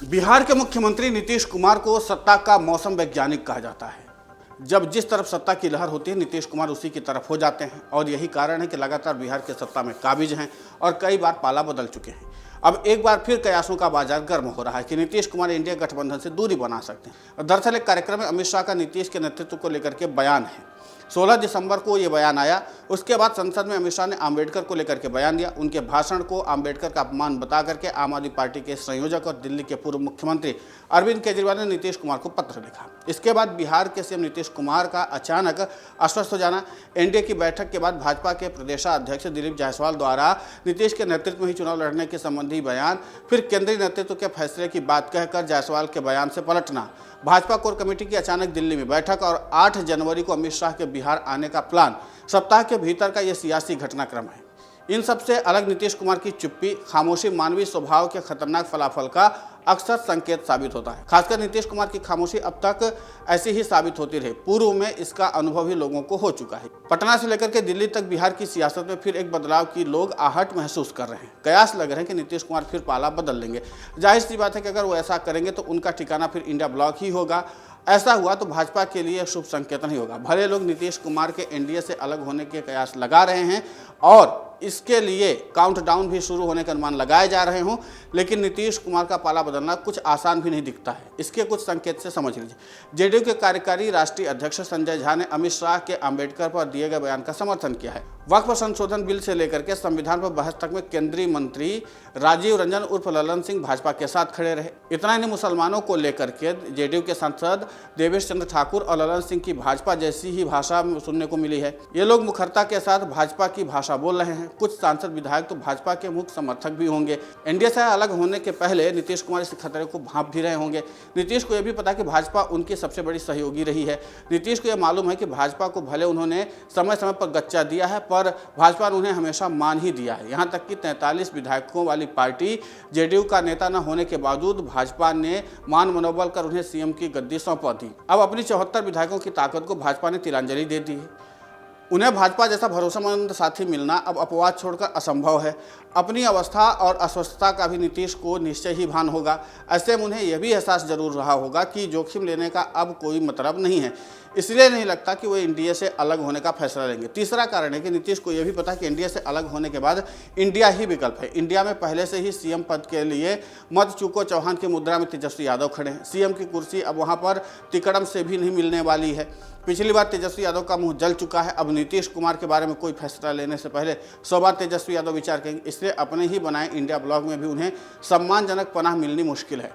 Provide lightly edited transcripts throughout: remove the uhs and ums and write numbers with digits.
बिहार के मुख्यमंत्री नीतीश कुमार को सत्ता का मौसम वैज्ञानिक कहा जाता है। जब जिस तरफ सत्ता की लहर होती है, नीतीश कुमार उसी की तरफ हो जाते हैं और यही कारण है कि लगातार बिहार के सत्ता में काबिज हैं और कई बार पाला बदल चुके हैं। अब एक बार फिर कयासों का बाजार गर्म हो रहा है कि नीतीश कुमार इंडिया गठबंधन से दूरी बना सकते हैं। दरअसल एक कार्यक्रम में अमित शाह का नीतीश के नेतृत्व को लेकर के बयान है। 16 दिसंबर को ये बयान आया। उसके बाद संसद में अमित शाह ने आंबेडकर को लेकर के बयान दिया। उनके भाषण को आंबेडकर का अपमान बता करके आम आदमी पार्टी के संयोजक और दिल्ली के पूर्व मुख्यमंत्री अरविंद केजरीवाल ने नीतीश कुमार को पत्र लिखा। इसके बाद बिहार के सीएम नीतीश कुमार का अचानक अस्वस्थ हो जाना, एनडीए की बैठक के बाद भाजपा के प्रदेशाध्यक्ष दिलीप जायसवाल द्वारा नीतीश के नेतृत्व में ही चुनाव लड़ने के संबंधी बयान, फिर केंद्रीय नेतृत्व के फैसले की बात कहकर जायसवाल के बयान से पलटना, भाजपा कोर कमेटी की अचानक दिल्ली में बैठक और 8 जनवरी को अमित शाह के बिहार आने का प्लान, सप्ताह के भीतर का यह सियासी घटनाक्रम है। इन सबसे अलग नीतीश कुमार की चुप्पी, खामोशी मानवीय स्वभाव के खतरनाक फलाफल का अक्सर संकेत साबित होता है। खासकर नीतीश कुमार की खामोशी अब तक ऐसी ही साबित होती रही। पूर्व में इसका अनुभव ही लोगों को हो चुका है। पटना से लेकर के दिल्ली तक बिहार की सियासत में फिर एक बदलाव की लोग आहट महसूस कर रहे हैं। कयास लग रहे हैं कि नीतीश कुमार फिर पाला बदल लेंगे। जाहिर सी बात है कि अगर वो ऐसा करेंगे तो उनका ठिकाना फिर इंडिया ब्लॉक ही होगा। ऐसा हुआ तो भाजपा के लिए शुभ संकेत नहीं होगा। भले लोग नीतीश कुमार के एनडीए से अलग होने के कयास लगा रहे हैं और इसके लिए काउंटडाउन भी शुरू होने के अनुमान लगाए जा रहे हों, लेकिन नीतीश कुमार का पाला बदलना कुछ आसान भी नहीं दिखता है। इसके कुछ संकेत से समझ लीजिए। जेडीयू के कार्यकारी राष्ट्रीय अध्यक्ष संजय झा ने अमित शाह के आंबेडकर पर दिए गए बयान का समर्थन किया है। वक्फ संशोधन बिल से लेकर के संविधान पर बहस तक में केंद्रीय मंत्री राजीव रंजन उर्फ ललन सिंह भाजपा के साथ खड़े रहे। इतना ही नहीं, मुसलमानों को लेकर के जेडीयू के सांसद देवेश चंद्र ठाकुर और ललन सिंह की भाजपा जैसी ही भाषा सुनने को मिली है। ये लोग मुखरता के साथ भाजपा की भाषा बोल रहे हैं। कुछ सांसद विधायक तो भाजपा के मुख्य समर्थक भी होंगे। एनडीए से अलग होने के पहले नीतीश कुमार इस खतरे को भांप भी रहे होंगे। नीतीश को यह भी पता कि भाजपा उनकी सबसे बड़ी सहयोगी रही है। नीतीश को यह मालूम है कि भाजपा को भले उन्होंने समय समय पर गच्चा दिया है, पर भाजपा ने उन्हें हमेशा मान ही दिया है। यहाँ तक कि 43 विधायकों वाली पार्टी जेडीयू का नेता न होने के बावजूद भाजपा ने मान मनोबल कर उन्हें सीएम की गद्दी सौंपा दी। अब अपनी 74 विधायकों की ताकत को भाजपा ने तिलांजलि दे दी है। उन्हें भाजपा जैसा भरोसेमंद साथी मिलना अब अपवाद छोड़कर असंभव है। अपनी अवस्था और अस्वस्थता का भी नीतीश को निश्चय ही भान होगा। ऐसे में उन्हें यह भी एहसास जरूर रहा होगा कि जोखिम लेने का अब कोई मतलब नहीं है। इसलिए नहीं लगता कि वो एनडीए से अलग होने का फैसला लेंगे। तीसरा कारण है कि नीतीश को यह भी पता है कि एनडीए से अलग होने के बाद इंडिया ही विकल्प है। इंडिया में पहले से ही सीएम पद के लिए मत चूको चौहान की मुद्रा में तेजस्वी यादव खड़े हैं। सीएम की कुर्सी अब वहां पर तिकड़म से भी नहीं मिलने वाली है। पिछली बार तेजस्वी यादव का मुंह जल चुका है। अब नीतीश कुमार के बारे में कोई फैसला लेने से पहले 100 बार तेजस्वी यादव विचार करेंगे। इसलिए अपने ही बनाए इंडिया ब्लॉक में भी उन्हें सम्मानजनक पनाह मिलनी मुश्किल है।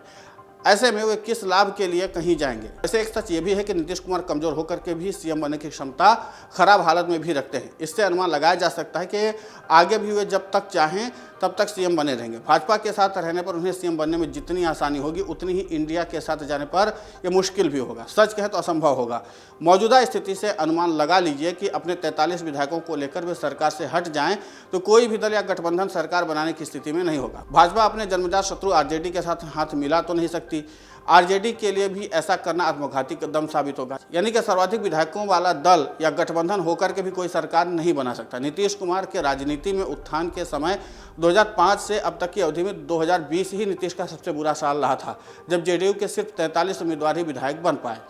ऐसे में वे किस लाभ के लिए कहीं जाएंगे। ऐसे एक सच ये भी है कि नीतीश कुमार कमजोर होकर के भी सीएम बनने की क्षमता खराब हालत में भी रखते हैं। इससे अनुमान लगाया जा सकता है कि आगे भी वे जब तक चाहें तब तक सीएम बने रहेंगे। भाजपा के साथ रहने पर उन्हें सीएम बनने में जितनी आसानी होगी, उतनी ही इंडिया के साथ जाने पर यह मुश्किल भी होगा। सच कहे तो असंभव होगा। मौजूदा स्थिति से अनुमान लगा लीजिए कि अपने 43 विधायकों को लेकर वे सरकार से हट जाएं तो कोई भी दल या गठबंधन सरकार बनाने की स्थिति में नहीं होगा। भाजपा अपने जन्मजात शत्रु आरजेडी के साथ हाथ मिला तो नहीं सकती। आरजेडी के लिए भी ऐसा करना आत्मघाती कदम साबित होगा। यानी कि सर्वाधिक विधायकों वाला दल या गठबंधन होकर के भी कोई सरकार नहीं बना सकता। नीतीश कुमार के राजनीति में उत्थान के समय 2005 से अब तक की अवधि में 2020 ही नीतीश का सबसे बुरा साल रहा था, जब जेडीयू के सिर्फ 43 उम्मीदवार ही विधायक बन पाए।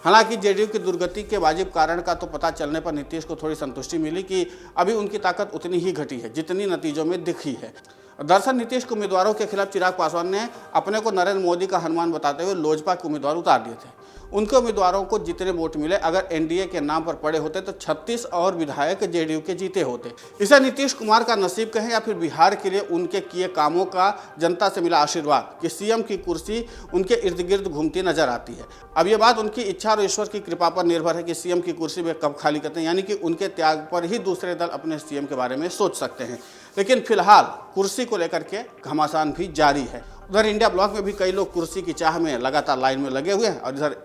हालांकि जेडीयू की दुर्गति के वाजिब कारण का तो पता चलने पर नीतीश को थोड़ी संतुष्टि मिली कि अभी उनकी ताकत उतनी ही घटी है जितनी नतीजों में दिखी है। दरअसल नीतीश के उम्मीदवारों के खिलाफ चिराग पासवान ने अपने को नरेंद्र मोदी का हनुमान बताते हुए लोजपा के उम्मीदवार उतार दिए थे। उनके उम्मीदवारों को जितने वोट मिले, अगर एनडीए के नाम पर पड़े होते तो 36 और विधायक जेडीयू के जीते होते। इसे नीतीश कुमार का नसीब कहें या फिर बिहार के लिए उनके किए कामों का जनता से मिला आशीर्वाद कि सीएम की कुर्सी उनके इर्द गिर्द घूमती नजर आती है। अब ये बात उनकी इच्छा और ईश्वर की कृपा पर निर्भर है कि सीएम की कुर्सी वे कब खाली करते हैं। यानी कि उनके त्याग पर ही दूसरे दल अपने सीएम के बारे में सोच सकते हैं। लेकिन फिलहाल कुर्सी को लेकर के घमासान भी जारी है। उधर इंडिया ब्लॉक में भी कई लोग कुर्सी की चाह में लगातार लाइन में लगे हुए हैं और इधर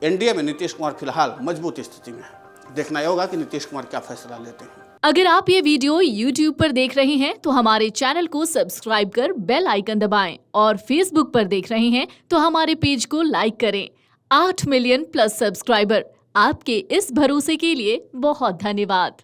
एनडीए में नीतीश कुमार फिलहाल मजबूत स्थिति में है। देखना यह होगा कि नीतीश कुमार क्या फैसला लेते हैं। अगर आप ये वीडियो YouTube पर देख रहे हैं तो हमारे चैनल को सब्सक्राइब कर बेल आइकन दबाएं और Facebook पर देख रहे हैं तो हमारे पेज को लाइक करें। 8 मिलियन प्लस सब्सक्राइबर, आपके इस भरोसे के लिए बहुत धन्यवाद।